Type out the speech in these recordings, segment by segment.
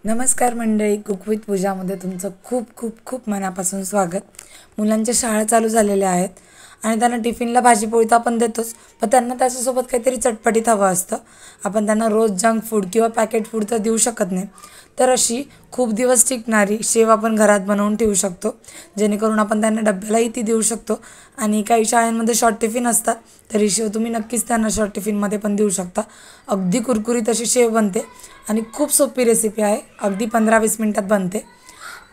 नमस्कार मंडळी, cook with पूजामध्ये तुमचं खूप खूप खूप मनापासून स्वागत. मुलांच्या शाळा चालू झालेल्या आहेत आणि त्यांना टिफिनला भाजीपोळी तर आपण देतोच, पण त्यांना त्याच्यासोबत काहीतरी चटपटीत हवं असतं. आपण त्यांना रोज जंक फूड किंवा पॅकेट फूड तर देऊ शकत नाही. तर अशी खूप दिवस टिकणारी शेव आपण घरात बनवून ठेवू शकतो, जेणेकरून आपण त्यांना डब्यालाही ती देऊ शकतो. आणि काही शाळांमध्ये शॉर्ट टिफिन असतात, तर ही शेव तुम्ही नक्कीच त्यांना शॉर्ट टिफिनमध्ये पण देऊ शकता. अगदी कुरकुरीत अशी शेव बनते आणि खूप सोपी रेसिपी आहे. अगदी 15-20 मिनटात बनते.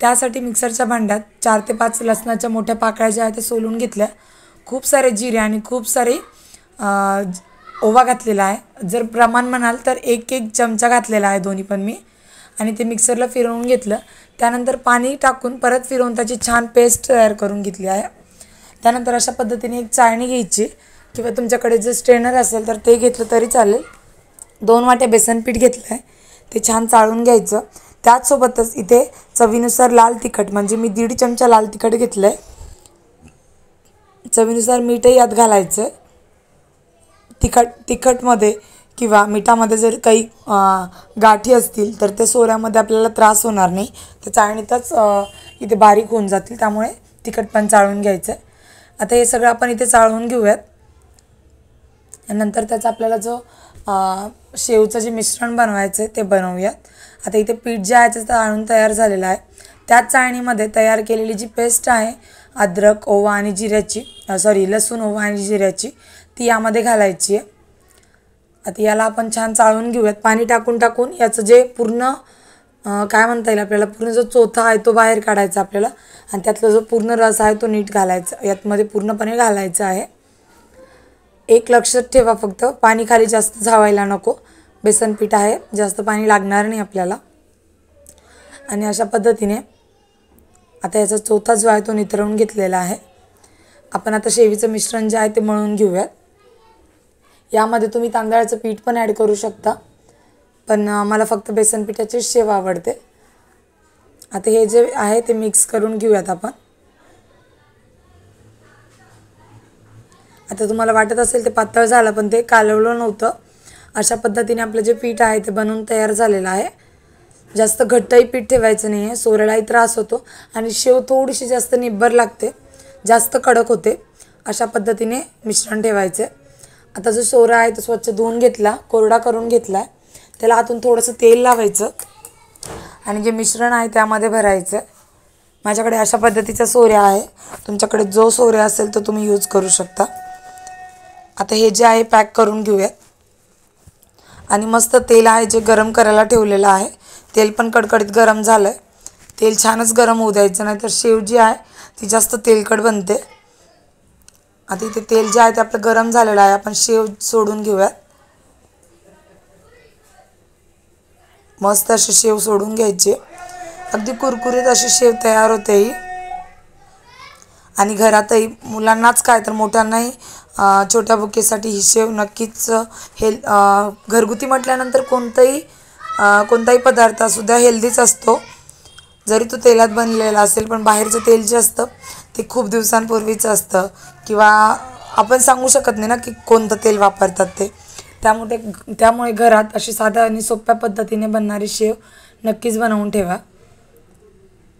त्यासाठी मिक्सरच्या भांड्यात 4 ते 5 लसणाच्या मोठ्या पाकळ्या ज्या आहेत त्या सोलून घेतल्या. खूप सारे जिरे आणि खूप सारे ओवा घातलेला आहे. जर प्रमाण म्हणाल तर 1 चमचा घातलेला आहे दोन्ही पण मी. आणि ते मिक्सरला फिरवून घेतलं. त्यानंतर पाणी टाकून परत फिरवून त्याची छान पेस्ट तयार करून घेतली आहे. त्यानंतर अशा पद्धतीने एक चाळणी घ्यायची किंवा तुमच्याकडे जर स्ट्रेनर असेल तर ते घेतलं तरी चालेल. 2 वाट्या बेसन पीठ घेतलं आहे, ते छान चाळून घ्यायचं. त्याचसोबतच इथे चवीनुसार लाल तिखट, म्हणजे मी 1.5 चमचा लाल तिखट घेतलं आहे. चवीनुसार मीठही यात घालायचं आहे. तिखटमध्ये किंवा मिठामध्ये जर काही गाठी असतील तर ते सोऱ्यामध्ये आपल्याला त्रास होणार नाही, ते चाळणीतच इथे बारीक होऊन जातील. त्यामुळे तिखट पण चाळून घ्यायचं आहे. आता हे सगळं आपण इथे चाळून घेऊयात. नंतर त्याचा आपल्याला जो शेवचं जे मिश्रण बनवायचं आहे ते बनवूयात. आता इथे पीठ जे आहे ते चाळून तयार झालेलं आहे. त्याच चाळणीमध्ये तयार केलेली जी पेस्ट आहे अद्रक, ओवा आणि जिऱ्याची, लसूण, ओवा आणि जिऱ्याची, ती यामध्ये घालायची आहे. आता याला आपण छान चाळून घेऊयात. पाणी टाकून टाकून याचं जे पूर्ण काय म्हणता येईल आपल्याला, पूर्ण जो चोथा आहे तो बाहेर काढायचा आपल्याला. आणि त्यातला जो पूर्ण रस आहे तो नीट घालायचा, यातमध्ये पूर्णपणे घालायचा आहे. एक लक्षात ठेवा, फक्त पाणी खाली जास्त झावायला नको. बेसन पीठ आहे, जास्त पाणी लागणार नाही आपल्याला. आणि अशा पद्धतीने आता याचा चोथा जो आहे तो नितरवून घेतलेला आहे. आपण आता शेवीचं मिश्रण जे आहे ते मळून घेऊयात. यामध्ये तुम्ही तांदळाचं पीठ पण ॲड करू शकता, पण मला फक्त बेसन पिठाची शेव आवडते. आता हे जे आहे ते मिक्स करून घेऊयात आपण. आता तुम्हाला वाटत असेल ते पातळ झालं, पण ते कालवलं नव्हतं. अशा पद्धतीने आपलं जे पीठ आहे ते बनवून तयार झालेलं आहे. जास्त घट्टही पीठ ठेवायचं नाही आहे, सोऱ्यालाही त्रास होतो आणि शेव थोडीशी जास्त निब्बर लागते, जास्त कडक होते. अशा पद्धतीने मिश्रण ठेवायचे. आता जो सोरा आहे तो स्वच्छ धुवून घेतला, कोरडा करून घेतला आहे. त्याला आतून थोडंसं तेल लावायचं आणि जे मिश्रण आहे त्यामध्ये भरायचं. माझ्याकडे अशा पद्धतीचा सोऱ्या आहे, तुमच्याकडे जो सोऱ्या असेल तो तुम्ही यूज करू शकता. आता हे जे आहे पॅक करून घेऊयात. आणि मस्त तेल आहे जे गरम करायला ठेवलेलं आहे, तेल पण कडकडीत गरम झालं आहे. तेल छानच गरम होऊ द्यायचं, नाही तर शेव जी आहे ती जास्त तेलकट बनते. आता इथे तेल जे आहे ते आपलं गरम झालेलं आहे. आपण शेव सोडून घेऊयात. मस्त अशी शेव सोडून घ्यायची. अगदी कुरकुरीत अशी शेव तयार होते ही. आणि घरातही मुलांनाच काय तर मोठ्यांनाही छोट्या बुकेसाठी ही शेव नक्कीच घरगुती म्हटल्यानंतर कोणताही पदार्थ सुद्धा हेल्दीच असतो, जरी तो तेलात बनलेला असेल. पण बाहेरचं तेल जे असतं ते खूप दिवसांपूर्वीचं असतं, किंवा आपण सांगू शकत नाही ना की कोणतं तेल वापरतात ते. त्यामुळे घरात अशी साध्या आणि सोप्या पद्धतीने बनणारी शेव नक्कीच बनवून ठेवा.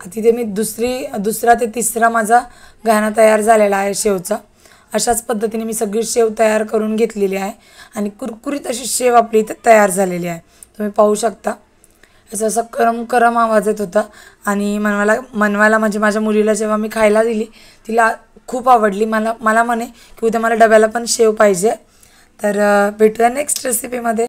तिथे मी दुसरा ते तिसरा माझा घाणा तयार झालेला आहे शेवचा. अशाच पद्धतीने मी सगळी शेव तयार करून घेतलेली आहे आणि कुरकुरीत अशी शेव आपली इथे तयार झालेली आहे. तुम्ही पाहू शकता. याचा असा करम आवाज येत होता. आणि मनवायला म्हणजे माझ्या मुलीला जेव्हा मी खायला दिली, तिला खूप आवडली. मला म्हणे की उद्या मला डब्याला पण शेव पाहिजे. तर भेटूया नेक्स्ट रेसिपीमध्ये.